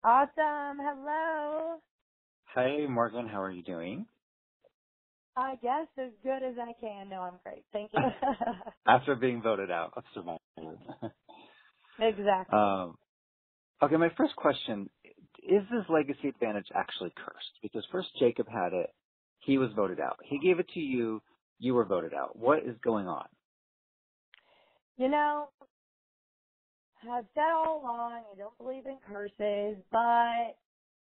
Awesome. Hello. Hi, Morgan. How are you doing? I guess as good as I can. No, I'm great. Thank you. After being voted out of Survivor. Exactly. Okay, my first question, is this legacy advantage actually cursed? Because first Jacob had it. He was voted out. He gave it to you. You were voted out. What is going on? You know, I've said all along I don't believe in curses, but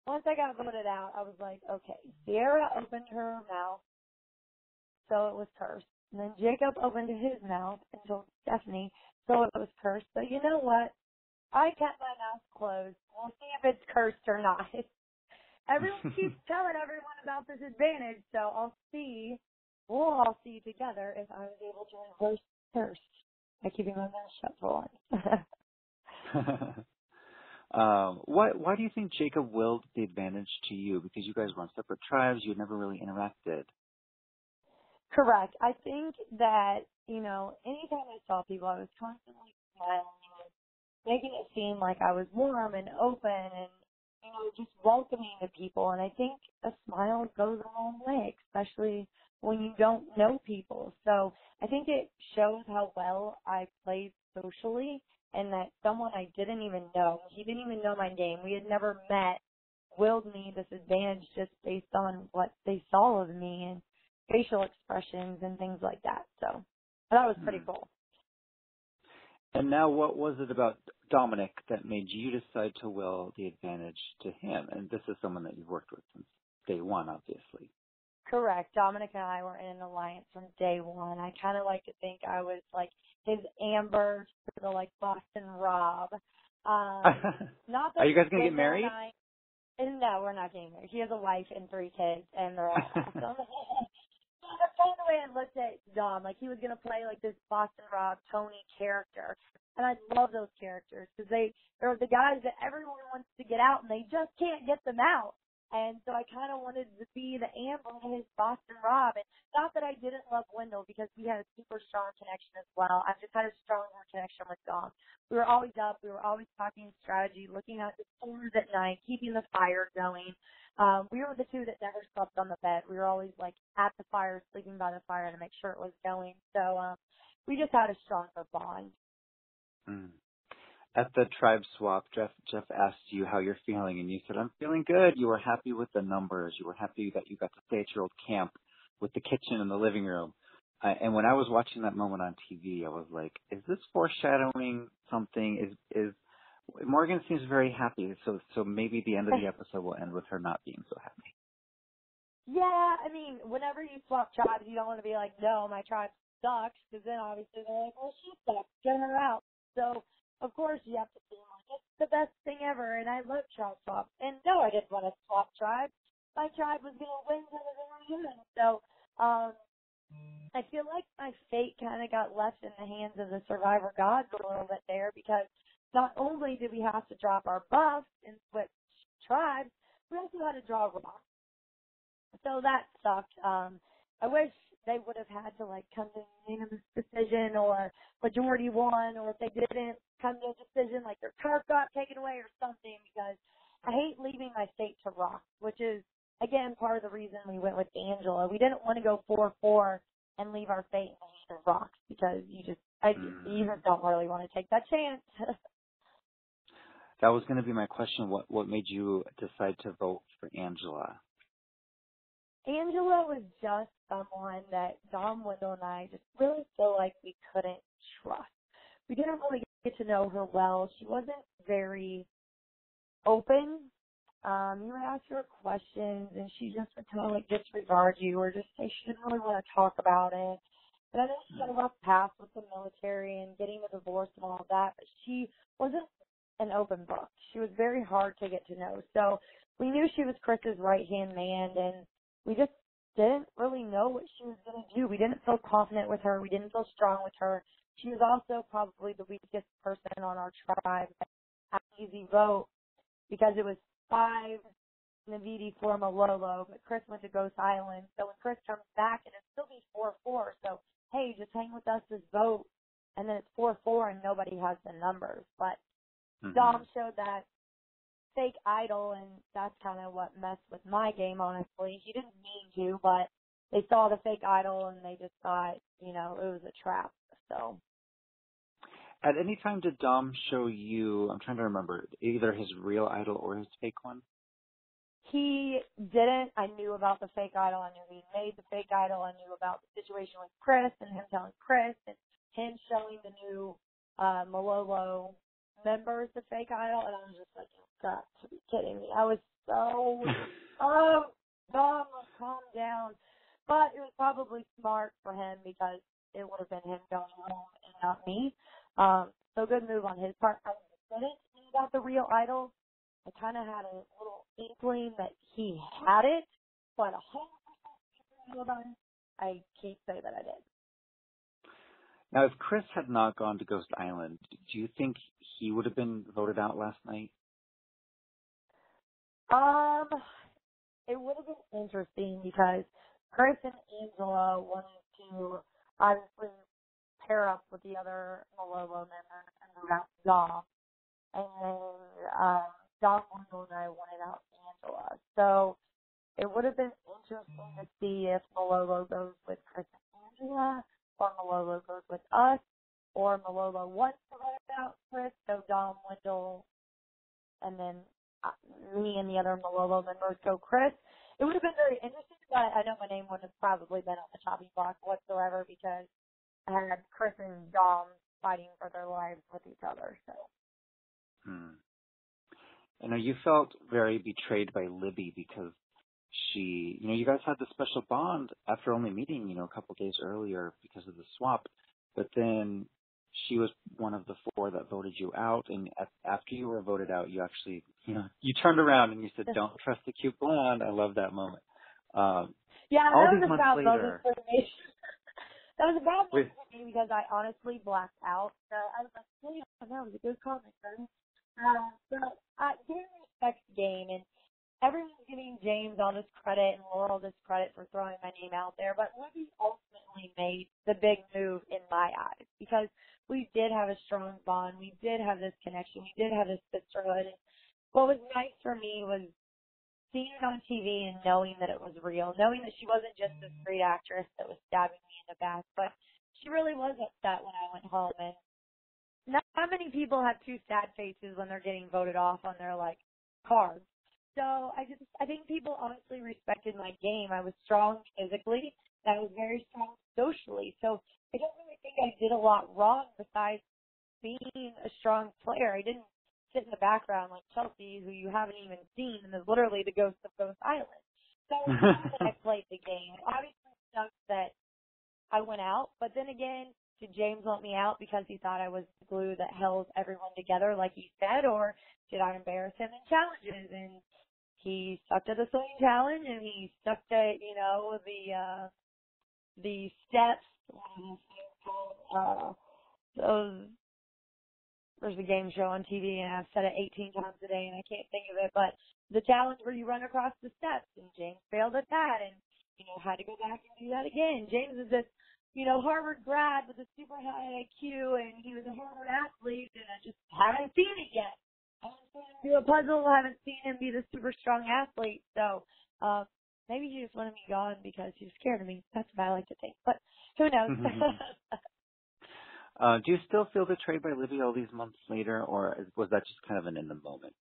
once I got voted out, I was like, okay, Sierra opened her mouth, so it was cursed. And then Jacob opened his mouth and told Stephanie, so it was cursed. But you know what? I kept my mouth closed. We'll see if it's cursed or not. Everyone keeps telling everyone about this advantage, so we'll all see together if I was able to reverse the curse by keeping my mouth shut for once. Why do you think Jacob willed the advantage to you? Because you guys were on separate tribes. You had never really interacted. Correct. I think that, anytime I saw people, I was constantly smiling and making it seem like I was warm and open and, just welcoming to people. And I think a smile goes a long way, especially when you don't know people. So I think it shows how well I played socially and that someone I didn't even know, he didn't even know my name, we had never met, willed me this advantage just based on what they saw of me and facial expressions and things like that. So that was pretty cool. And now what was it about Dominic that made you decide to will the advantage to him? And this is someone that you've worked with since day one, obviously. Correct. Dominic and I were in an alliance from day one. I kind of like to think I was like his Amber to the like Boston Rob. Not that Are you guys going to get married? No, we're not getting married. He has a wife and 3 kids, and they're all awesome. That's kind of the way I looked at Dom. Like, he was going to play, like, this Boston Rob, Tony character. And I love those characters because they're the guys that everyone wants to get out, and they just can't get them out. And so I kind of wanted to be the Amber to his Boston Rob. And not that I didn't love Wendell because we had a super strong connection as well. I just had a stronger connection with Dom. We were always up. We were always talking strategy, looking at the stars at night, keeping the fire going. We were the two that never slept on the bed. We were always like at the fire, sleeping by the fire to make sure it was going. So we just had a stronger bond. At the tribe swap, Jeff asked you how you're feeling, and you said, I'm feeling good. You were happy with the numbers. You were happy that you got to stay at your old camp with the kitchen and the living room. And when I was watching that moment on TV, I was like, is this foreshadowing something? Is Morgan seems very happy, so maybe the end of the episode will end with her not being so happy. Yeah, I mean, whenever you swap tribes, you don't want to be like, no, my tribe sucks, because then obviously they're like, well, she sucks, get her out. So, of course, you have to seem like it's the best thing ever, and I love tribe swaps. And no, I didn't want to swap tribes. My tribe was going to win because of the human. So, I feel like my fate kind of got left in the hands of the survivor gods a little bit there, because not only did we have to drop our buffs and switch tribes, we also had to draw rocks. So that sucked. I wish they would have had to like come to a unanimous decision or majority won, or if they didn't come to a decision like their turf got taken away or something, because I hate leaving my state to rock, which is again part of the reason we went with Angela. We didn't want to go 4-4 and leave our fate in the hands of rocks, because you just don't really want to take that chance. That was going to be my question. What made you decide to vote for Angela? Angela was just someone that Dom, Wendell, and I just really feel like we couldn't trust. We didn't really get to know her well. She wasn't very open. You would ask her questions, and she just would kind of like disregard you or just say she didn't really want to talk about it. And I know she had a rough past with the military and getting a divorce and all of that, but she wasn't an open book. She was very hard to get to know. So we knew she was Chris's right-hand man, and we just didn't really know what she was going to do. We didn't feel confident with her. We didn't feel strong with her. She was also probably the weakest person on our tribe. An easy vote because it was 5 Navidi for Malolo, but Chris went to Ghost Island. So when Chris comes back, and it'd still be 4-4. So, hey, just hang with us this vote. And then it's 4-4 and nobody has the numbers. But Dom showed that fake idol, and that's kind of what messed with my game, honestly. He didn't mean to, but they saw the fake idol, and they just thought, it was a trap. So. At any time did Dom show you, I'm trying to remember, either his real idol or his fake one? He didn't. I knew about the fake idol. I knew he made the fake idol. I knew about the situation with Chris and him telling Chris and him showing the new Malolo members the fake idol. And I was just like, you've got to be kidding me. I was so, Dom, calm down. But it was probably smart for him because it would have been him going home and not me. So good move on his part. I didn't know about the real idol. I kind of had a little inkling that he had it, but 100% about it, I can't say that I did. Now, if Chris had not gone to Ghost Island, do you think he would have been voted out last night? It would have been interesting because Chris and Angela wanted to obviously pair up with the other Malolo member and around Dom. And Dom Wendell and I wanted out Angela. So it would have been interesting to see if Malolo goes with Chris and Angela, or Malolo goes with us, or Malolo wants to vote out Chris, so Dom Wendell, and then me and the other Malolo members go Chris. It would have been very interesting, but I know my name wouldn't have probably been on the chopping block whatsoever because I had Chris and Dom fighting for their lives with each other. So. I know you felt very betrayed by Libby because she, you guys had the special bond after only meeting, a couple days earlier because of the swap. But then she was one of the 4 that voted you out. And after you were voted out, you actually, you turned around and you said, "Don't trust the cute blonde." I love that moment. Yeah, all that these was months about later. That was a bad moment for me because I honestly blacked out. So I was like, "Yeah, that was a good comment, man." But I didn't respect the game, and everyone's giving James all this credit and Laurel this credit for throwing my name out there. But Libby ultimately made the big move in my eyes because we did have a strong bond. We did have this connection. We did have this sisterhood. And what was nice for me was seeing it on TV and knowing that it was real, knowing that she wasn't just this great actress that was stabbing me in the back, but she really was upset when I went home. And not many people have 2 sad faces when they're getting voted off on their cards. So I think people honestly respected my game. I was strong physically, and I was very strong socially. So I don't really think I did a lot wrong besides being a strong player. I didn't sit in the background like Chelsea, who you haven't even seen, and is literally the ghost of Ghost Island. So I played the game. It obviously sucks that I went out, but then again, did James want me out because he thought I was the glue that held everyone together, like he said, or did I embarrass him in challenges? And he stuck to the swing challenge, and he stuck to, the steps, those. There's a game show on TV, and I've said it 18 times a day, and I can't think of it, but the challenge where you run across the steps, and James failed at that, and, had to go back and do that again. James is this, Harvard grad with a super high IQ, and he was a Harvard athlete, and I just haven't seen it yet. I haven't seen him do a puzzle, I haven't seen him be the super strong athlete, so maybe he just wanted me gone because he was scared of me. That's what I like to think, but who knows? Do you still feel betrayed by Libby all these months later, or was that just kind of an in the moment?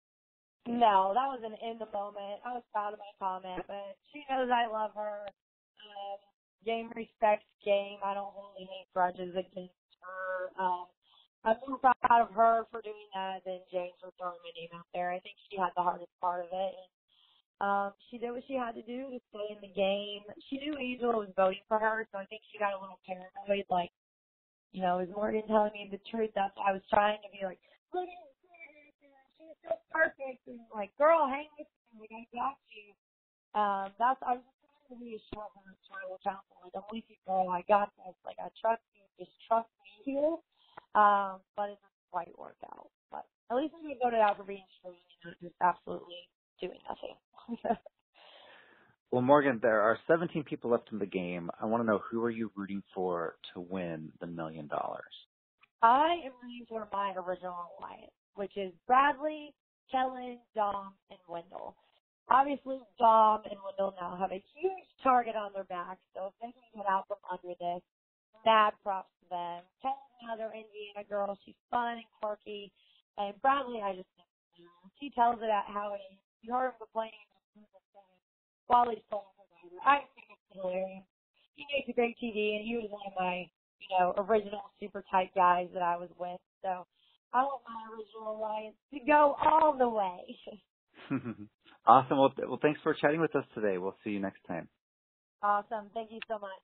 No, that was an in the moment. I was proud of my comment, but she knows I love her. Game respects game. I don't hold any grudges against her. I'm more proud of her for doing that than James for throwing my name out there. I think she had the hardest part of it. And, she did what she had to do to stay in the game. She knew Angela was voting for her, so I think she got a little paranoid, is Morgan telling me the truth? That's why I was trying to be like, look at her, she's so perfect, and girl, hang with me, I got you. I was just trying to reassure her as tribal counsel, I'm with you, girl, I got this, I trust you, just trust me here. But it didn't quite work out. But at least we voted out for being strong and not just absolutely doing nothing. Well, Morgan, there are 17 people left in the game. I want to know, who are you rooting for to win the $1 million? I am rooting for my original alliance, which is Bradley, Kellen, Dom, and Wendell. Obviously, Dom and Wendell now have a huge target on their back, so if they can get out from under this, mad props to them. Kelly's another Indiana girl. She's fun and quirky. And Bradley, I just think, she tells it at how it is. You heard him complaining while he's playing her daughter. I think it's hilarious. He makes a great TV, and he was one of my, original super tight guys that I was with. So I want my original alliance to go all the way. Awesome. Well, thanks for chatting with us today. We'll see you next time. Awesome. Thank you so much.